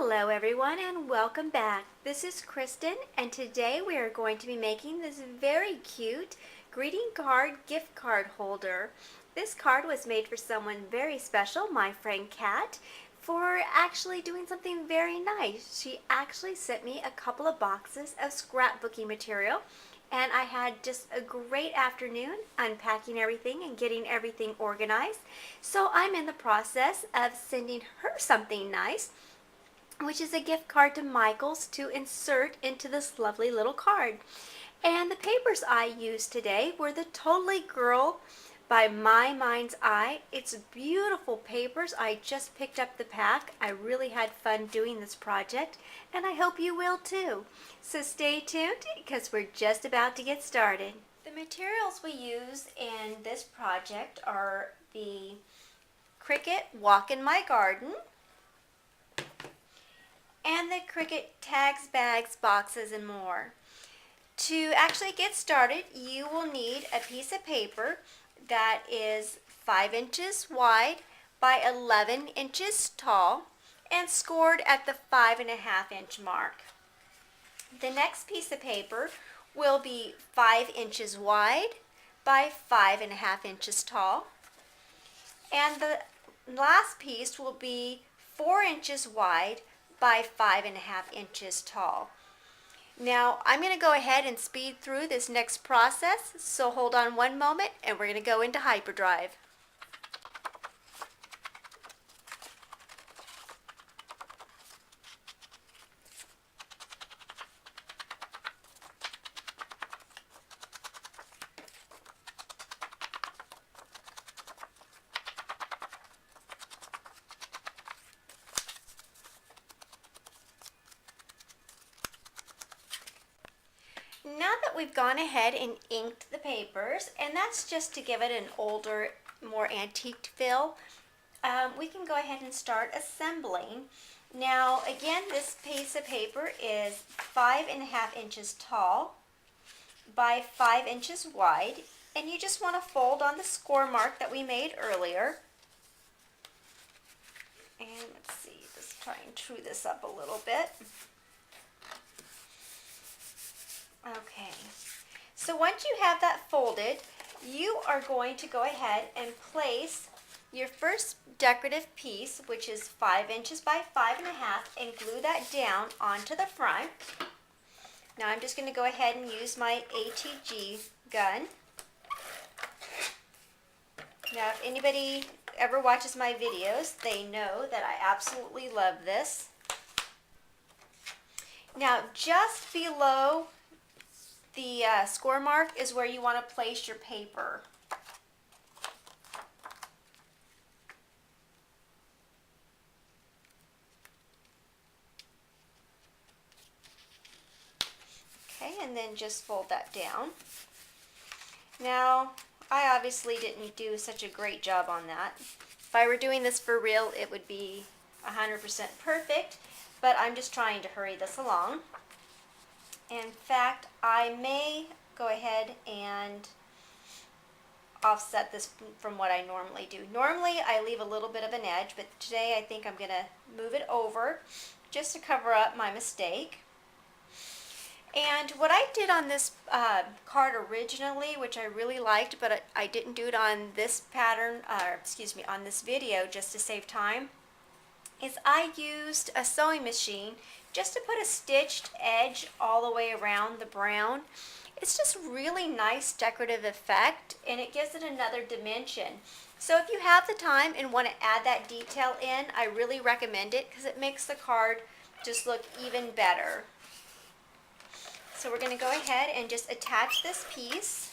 Hello everyone and welcome back. This is Kristen and today we are going to be making this very cute greeting card gift card holder. This card was made for someone very special, my friend Kat, for actually doing something very nice. She actually sent me a couple of boxes of scrapbooking material and I had just a great afternoon unpacking everything and getting everything organized. So I'm in the process of sending her something nice, which is a gift card to Michael's to insert into this lovely little card. And the papers I used today were the Totally Girl by My Mind's Eye. It's beautiful papers. I just picked up the pack. I really had fun doing this project, and I hope you will too. So stay tuned because we're just about to get started. The materials we use in this project are the Cricut Walk in My Garden, and the Cricut tags, bags, boxes, and more. To actually get started, you will need a piece of paper that is 5 inches wide by 11 inches tall and scored at the 5.5-inch mark. The next piece of paper will be 5 inches wide by 5.5 inches tall, and the last piece will be 4 inches wide by 5.5 inches tall. Now I'm going to go ahead and speed through this next process, so hold on one moment and we're going to go into hyperdrive. Now that we've gone ahead and inked the papers, and that's just to give it an older, more antique feel, we can go ahead and start assembling. Now again, this piece of paper is 5.5 inches tall by 5 inches wide, and you just want to fold on the score mark that we made earlier. And let's see, just try and true this up a little bit. Okay, so once you have that folded, you are going to go ahead and place your first decorative piece, which is 5 inches by 5.5, and glue that down onto the front. Now I'm just going to go ahead and use my ATG gun. Now if anybody ever watches my videos, they know that I absolutely love this. Now just below the score mark is where you want to place your paper. Okay, and then just fold that down. Now, I obviously didn't do such a great job on that. If I were doing this for real, it would be 100% perfect, but I'm just trying to hurry this along. In fact, I may go ahead and offset this from what I normally do. Normally, I leave a little bit of an edge, but today I think I'm going to move it over just to cover up my mistake. And what I did on this card originally, which I really liked, but I didn't do it on this pattern, on this video just to save time, is I used a sewing machine just to put a stitched edge all the way around the brown. It's just really nice decorative effect, and it gives it another dimension. So if you have the time and want to add that detail in, I really recommend it because it makes the card just look even better. So we're going to go ahead and just attach this piece.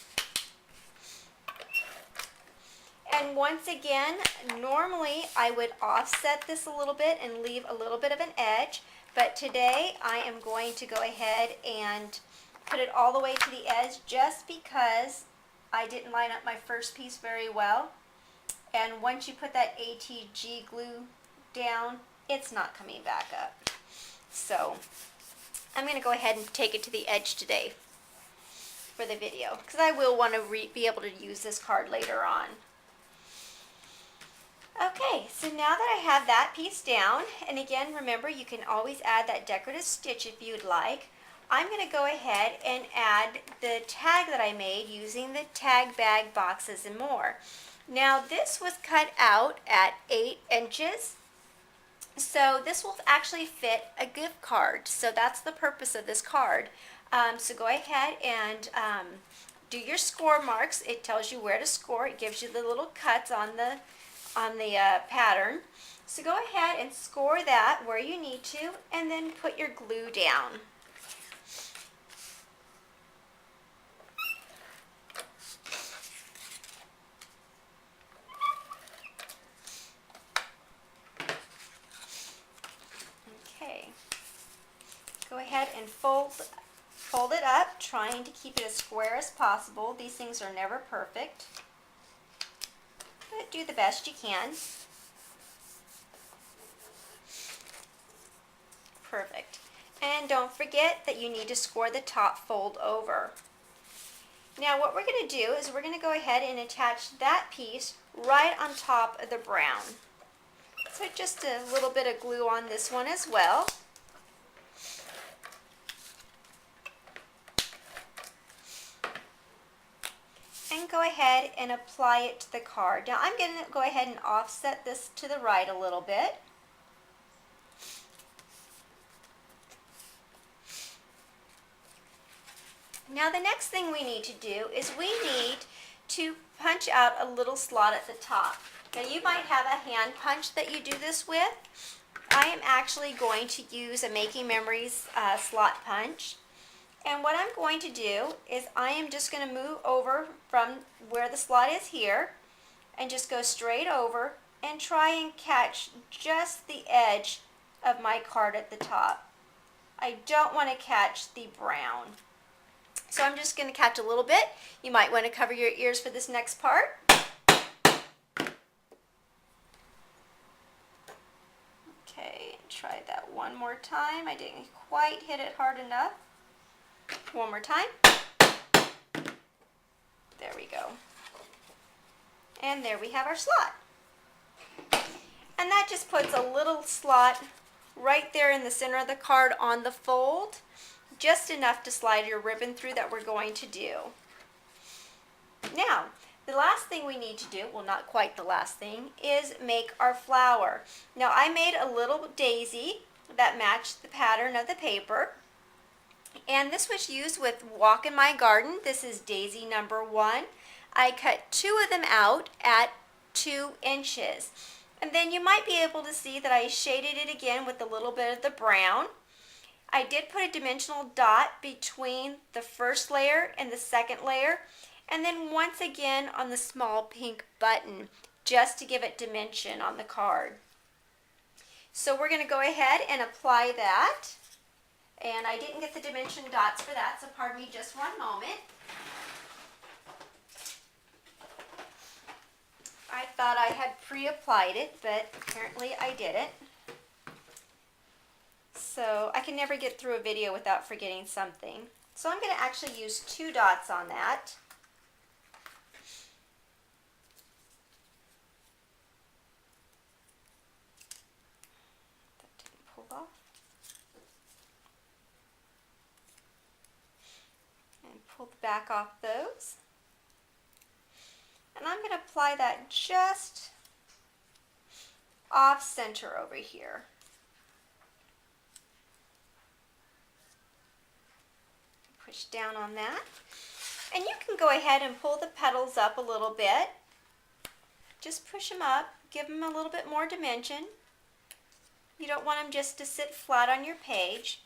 And once again, normally I would offset this a little bit and leave a little bit of an edge, but today I am going to go ahead and put it all the way to the edge just because I didn't line up my first piece very well. And once you put that ATG glue down, it's not coming back up. So I'm going to go ahead and take it to the edge today for the video because I will want to be able to use this card later on. Okay, so now that I have that piece down, and again, remember you can always add that decorative stitch if you'd like, I'm going to go ahead and add the tag that I made using the tag bag boxes and more. Now this was cut out at 8 inches, so this will actually fit a gift card. So that's the purpose of this card. So go ahead and do your score marks. It tells you where to score. It gives you the little cuts on the pattern. So go ahead and score that where you need to, and then put your glue down. Okay. Go ahead and fold it up, trying to keep it as square as possible. These things are never perfect, but do the best you can. Perfect. And don't forget that you need to score the top fold over. Now what we're going to do is we're going to go ahead and attach that piece right on top of the brown. So just a little bit of glue on this one as well. And go ahead and apply it to the card. Now I'm going to go ahead and offset this to the right a little bit. Now the next thing we need to do is we need to punch out a little slot at the top. Now you might have a hand punch that you do this with. I am actually going to use a Making Memories slot punch. And what I'm going to do is I am just going to move over from where the slot is here and just go straight over and try and catch just the edge of my card at the top. I don't want to catch the brown. So I'm just going to catch a little bit. You might want to cover your ears for this next part. Okay, try that one more time. I didn't quite hit it hard enough. One more time. There we go. And there we have our slot. And that just puts a little slot right there in the center of the card on the fold, just enough to slide your ribbon through that we're going to do. Now, the last thing we need to do, well, not quite the last thing, is make our flower. Now I made a little daisy that matched the pattern of the paper. And this was used with Walk in My Garden. This is daisy number 1. I cut 2 of them out at 2 inches. And then you might be able to see that I shaded it again with a little bit of the brown. I did put a dimensional dot between the first layer and the second layer, and then once again on the small pink button, just to give it dimension on the card. So we're going to go ahead and apply that. And I didn't get the dimension dots for that, so pardon me just one moment. I thought I had pre-applied it, but apparently I didn't. So I can never get through a video without forgetting something. So I'm going to actually use 2 dots on that. That didn't pull off. And pull the back off those. And I'm going to apply that just off center over here. Push down on that. And you can go ahead and pull the petals up a little bit. Just push them up, give them a little bit more dimension. You don't want them just to sit flat on your page.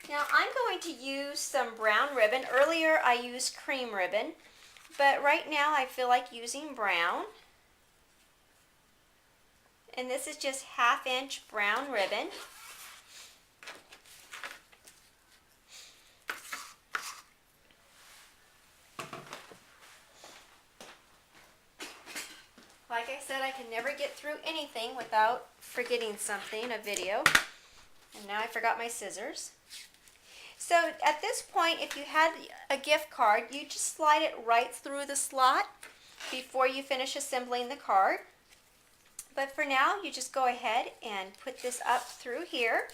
Now I'm going to use some brown ribbon. Earlier I used cream ribbon, but right now I feel like using brown. And this is just 1/2 inch brown ribbon. Like I said, I can never get through anything without forgetting something, a video. And now I forgot my scissors. So at this point, if you had a gift card, you just slide it right through the slot before you finish assembling the card. But for now, you just go ahead and put this up through here.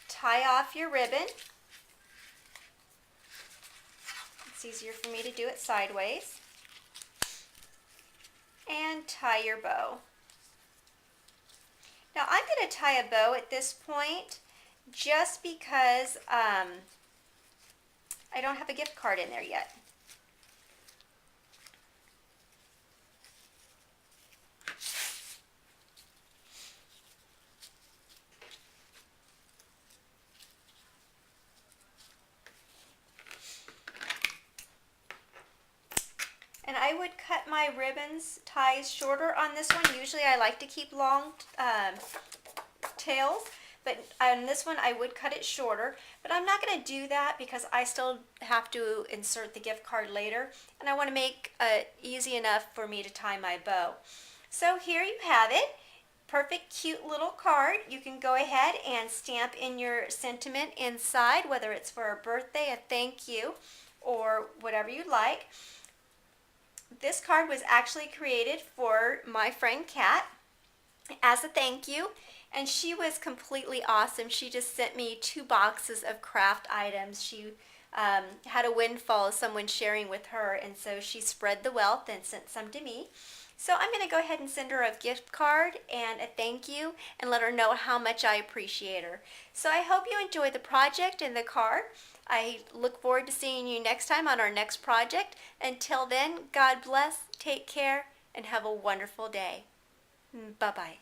Tie off your ribbon. It's easier for me to do it sideways. And tie your bow. Now I'm going to tie a bow at this point just because I don't have a gift card in there yet. And I would cut my ribbons ties shorter on this one. Usually I like to keep long tails, but on this one I would cut it shorter. But I'm not going to do that because I still have to insert the gift card later, and I want to make it easy enough for me to tie my bow. So here you have it. Perfect, cute little card. You can go ahead and stamp in your sentiment inside, whether it's for a birthday, a thank you, or whatever you like. This card was actually created for my friend Kat as a thank you, and she was completely awesome. She just sent me 2 boxes of craft items. She had a windfall of someone sharing with her, and so she spread the wealth and sent some to me. So I'm going to go ahead and send her a gift card and a thank you and let her know how much I appreciate her. So I hope you enjoy the project and the card. I look forward to seeing you next time on our next project. Until then, God bless, take care, and have a wonderful day. Bye-bye.